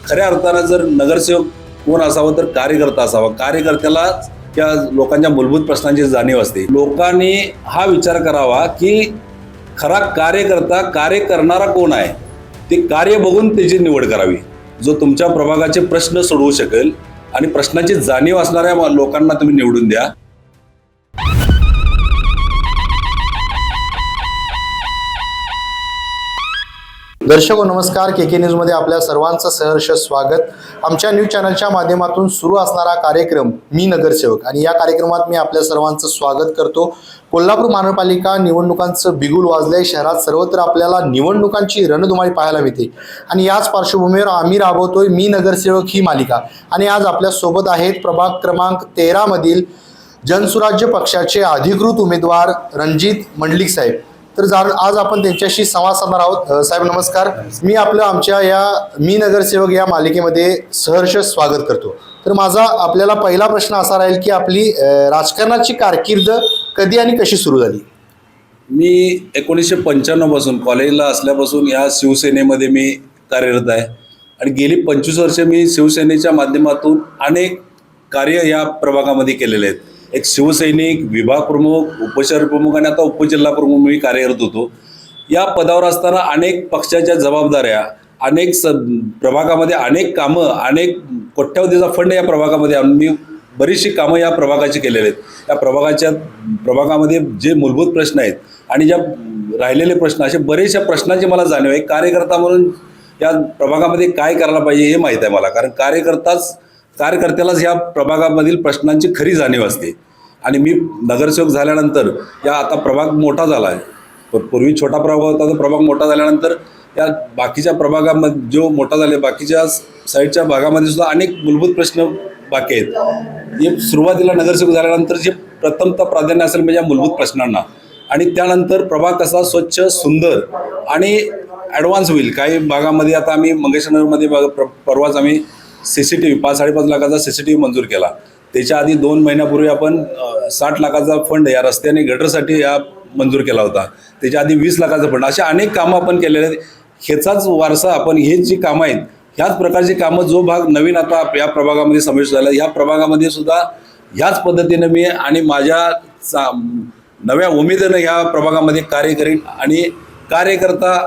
खऱ्या अर्थानं जर नगरसेवक कोण असावं तर कार्यकर्ता असावा. कार्यकर्त्याला त्या लोकांच्या मूलभूत प्रश्नांची जाणीव असते. लोकांनी हा विचार करावा की खरा कार्यकर्ता कार्य करणारा कोण आहे, ते कार्य बघून त्याची निवड करावी. जो तुमच्या प्रभागाचे प्रश्न सोडवू शकेल आणि प्रश्नांची जाणीव असणाऱ्या लोकांना तुम्ही निवडून द्या. दर्शक नमस्कार, के न्यूजमध्ये आपल्या सर्वांचं सहर्ष स्वागत. आमच्या न्यूज चॅनलच्या माध्यमातून सुरू असणारा कार्यक्रम मी नगरसेवक, आणि या कार्यक्रमात मी आपल्या सर्वांचं स्वागत करतो. कोल्हापूर महानगरपालिका निवडणुकांचं बिगुल वाजलंय. शहरात सर्वत्र आपल्याला निवडणुकांची रणधुमाळी पाहायला मिळते आणि याच पार्श्वभूमीवर आम्ही राबवतोय मी नगरसेवक ही मालिका. आणि आज आपल्या सोबत आहेत प्रभाग क्रमांक 13 मधील जनसुराज्य पक्षाचे अधिकृत उमेदवार रणजित मंडलिक साहेब. तर आज आपण त्यांच्याशी संवाद साधणार आहोत. साहेब नमस्कार. मी आमच्या या मी नगरसेवक या मालिकेमध्ये सहर्ष स्वागत करतो. तर माझा आपल्याला पहिला प्रश्न असा राहील की आपली राजकारणाची कारकीर्द कधी आणि कशी सुरू झाली? मी 1995 पासून कॉलेजला असल्यापासून या शिवसेनेमध्ये मी कार्यरत आहे आणि गेली 25 वर्ष मी शिवसेनेच्या माध्यमातून अनेक कार्य या प्रभागामध्ये केलेले आहेत. एक शिवसैनिक, विभाग प्रमुख, उपशहर प्रमुख आणि आता उपजिल्हा प्रमुख मी कार्यरत होतो. या पदावर असताना अनेक पक्षाच्या जबाबदाऱ्या, अनेक प्रभागामध्ये अनेक कामं, अनेक कोट्यावधीचा फंड या प्रभागामध्ये आणून मी बरीचशी कामं या प्रभागाची केलेली आहेत. या प्रभागामध्ये जे मूलभूत प्रश्न आहेत आणि ज्या राहिलेले प्रश्न, असे बरेचशा प्रश्नांची मला जाणीव आहे. कार्यकर्ता म्हणून या प्रभागामध्ये काय करायला पाहिजे हे माहीत आहे मला, कारण कार्यकर्त्यालाच या प्रभागामधील प्रश्नांची खरी जाणीव असते. आणि मी नगरसेवक झाल्यानंतर आता प्रभाग मोठा झाला आहे. पूर्वी छोटा प्रभाग होता, तो प्रभाग मोठा झाल्यानंतर या बाकीच्या प्रभागामध्ये जो मोठा झाले, बाकीच्या साईडच्या भागामध्ये सुद्धा अनेक मूलभूत प्रश्न बाकी आहेत. हे सुरुवातीला नगरसेवक झाल्यानंतर जे प्रथमतः प्राधान्य असेल म्हणजे या मूलभूत प्रश्नांना, आणि त्यानंतर प्रभाग कसा स्वच्छ, सुंदर आणि ॲडव्हान्स होईल. काही भागामध्ये आता आम्ही मंगेशनगरमध्ये परवाच आम्ही CCTV 5-5.5 लाखाचा CCTV मंजूर केला. त्याच्या आधी 2 महिन्यापूर्वी आपण 60 लाखाचा फंड या रस्त्याने गटरसाठी मंजूर केला होता. त्याच्या आधी 20 लाखाचा फंड. अशा अनेक कामं आपण केलेले आहेत. ह्याचाच वारसा आपण, हे जी कामं आहेत ह्याच प्रकारची कामं जो भाग नवीन आता या प्रभागामध्ये समावेश झाला, ह्या प्रभागामध्ये सुद्धा ह्याच पद्धतीनं मी आणि माझ्या नव्या उमेदीनं ह्या प्रभागामध्ये कार्य करीन. आणि कार्यकर्ता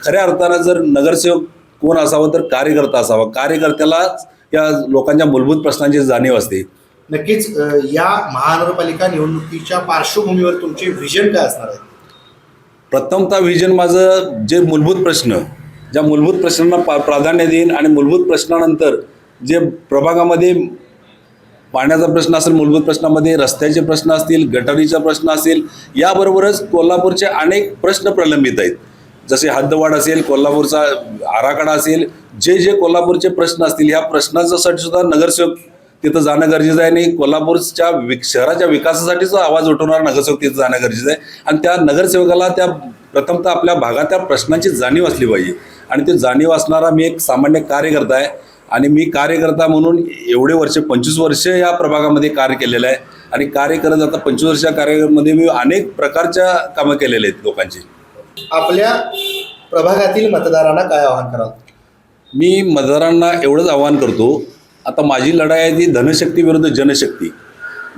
खऱ्या अर्थानं जर नगरसेवक कोण असावं तर कार्यकर्ता असावा. कार्यकर्त्याला या लोकांच्या मूलभूत प्रश्नांची जाणीव असते. नक्कीच. या महानगरपालिका निवडणुकीच्या पार्श्वभूमीवर तुमचे व्हिजन काय असणार आहे? प्रथमतः व्हिजन माझं, जे मूलभूत प्रश्न, ज्या मूलभूत प्रश्नांना प्राधान्य देईन आणि मूलभूत प्रश्नानंतर जे प्रभागामध्ये पाण्याचा प्रश्न असेल, मूलभूत प्रश्नामध्ये रस्त्याचे प्रश्न असतील, गटारीचा प्रश्न असेल, याबरोबरच कोल्हापूरचे अनेक प्रश्न प्रलंबित आहेत. जसे हद्दवाढ असेल, कोल्हापूरचा आराखडा असेल, जे कोल्हापूरचे प्रश्न असतील, ह्या प्रश्नांसाठी सुद्धा नगरसेवक तिथं जाणं गरजेचं आहे. आणि कोल्हापूरच्या शहराच्या विकासासाठीचा आवाज उठवणारा नगरसेवक तिथं जाणं गरजेचं आहे. आणि त्या नगरसेवकाला त्या प्रथमतः आपल्या भागात त्या प्रश्नांची जाणीव असली पाहिजे. आणि ते जाणीव असणारा मी एक सामान्य कार्यकर्ता आहे. आणि मी कार्यकर्ता म्हणून एवढे वर्ष, 25 वर्ष या प्रभागामध्ये कार्य केलेलं आहे. आणि कार्य करत आता 25 वर्षाच्या कार्यामध्ये मी अनेक प्रकारच्या कामं केलेले आहेत लोकांची. आपल्या प्रभागातील मतदारांना काय आवाहन कराल? मी मतदारांना एवढंच आवाहन करतो, आता माझी लढाई आहे ती धनशक्ती विरुद्ध जनशक्ती.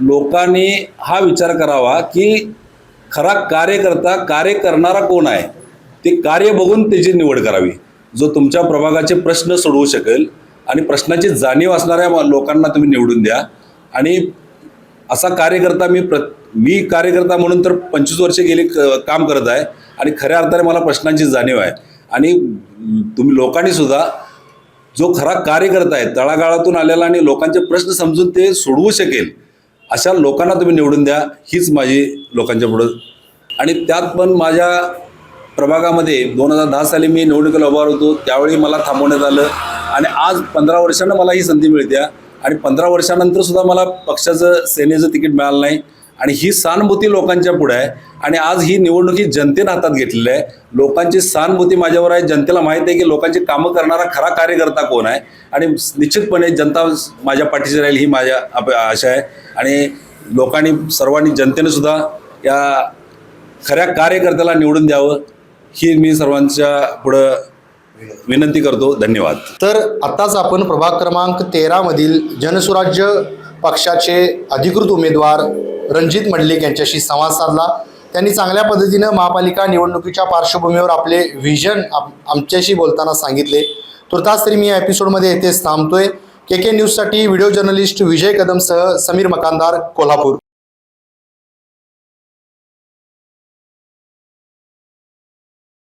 लोकांनी हा विचार करावा की खरा कार्यकर्ता कार्य करणारा कोण आहे, ते कार्य बघून त्याची निवड करावी. जो तुमच्या प्रभागाचे प्रश्न सोडवू शकेल आणि प्रश्नाची जाणीव असणाऱ्या लोकांना तुम्ही निवडून द्या. आणि असा कार्यकर्ता मी कार्यकर्ता म्हणून तर 25 वर्षे गेली काम करत आहे. आणि खऱ्या अर्थाने मला प्रश्नांची जाणीव आहे. आणि तुम्ही लोकांनी सुद्धा जो खरा कार्यकर्ता आहे, तळागाळातून आलेला आणि लोकांचे प्रश्न समजून ते सोडवू शकेल, अशा लोकांना तुम्ही निवडून द्या. हीच माझी लोकांच्या पुढं. आणि त्यात पण माझ्या प्रभागामध्ये 2010 साली मी निवडणुकीला उभा होतो, त्यावेळी मला थांबवण्यात आलं. आणि आज 15 वर्षांना मला ही संधी मिळते. आणि 15 वर्षानंतर सुद्धा मला पक्षाचं, सेनेचं तिकीट मिळालं नाही. आणि ही सहानुभूती लोकांच्या पुढे आहे. आणि आज ही निवडणुकी जनतेनं हातात घेतलेली आहे. लोकांची सहानुभूती माझ्यावर आहे. जनतेला माहीत आहे की लोकांची कामं करणारा खरा कार्यकर्ता कोण आहे. आणि निश्चितपणे जनता माझ्या पाठीशी राहील ही माझ्या आशा आहे. आणि लोकांनी, सर्वांनी, जनतेने सुद्धा या खऱ्या कार्यकर्त्याला निवडून द्यावं ही मी सर्वांच्या पुढं विनंती करतो. धन्यवाद. तर आत्ताच आपण प्रभाग क्रमांक 13 मधील जनसुराज्य पक्षाचे अधिकृत उमेदवार रणजित मंडलिक यांच्याशी संवाद साधला. त्यांनी चांगल्या पद्धतीनं महापालिका निवडणुकीच्या पार्श्वभूमीवर आपले व्हिजन आमच्याशी बोलताना सांगितले. तुर्तास तरी मी या एपिसोडमध्ये येथेच थांबतोय. KK न्यूजसाठी व्हिडिओ जर्नलिस्ट विजय कदमसह समीर मकानदार, कोल्हापूर.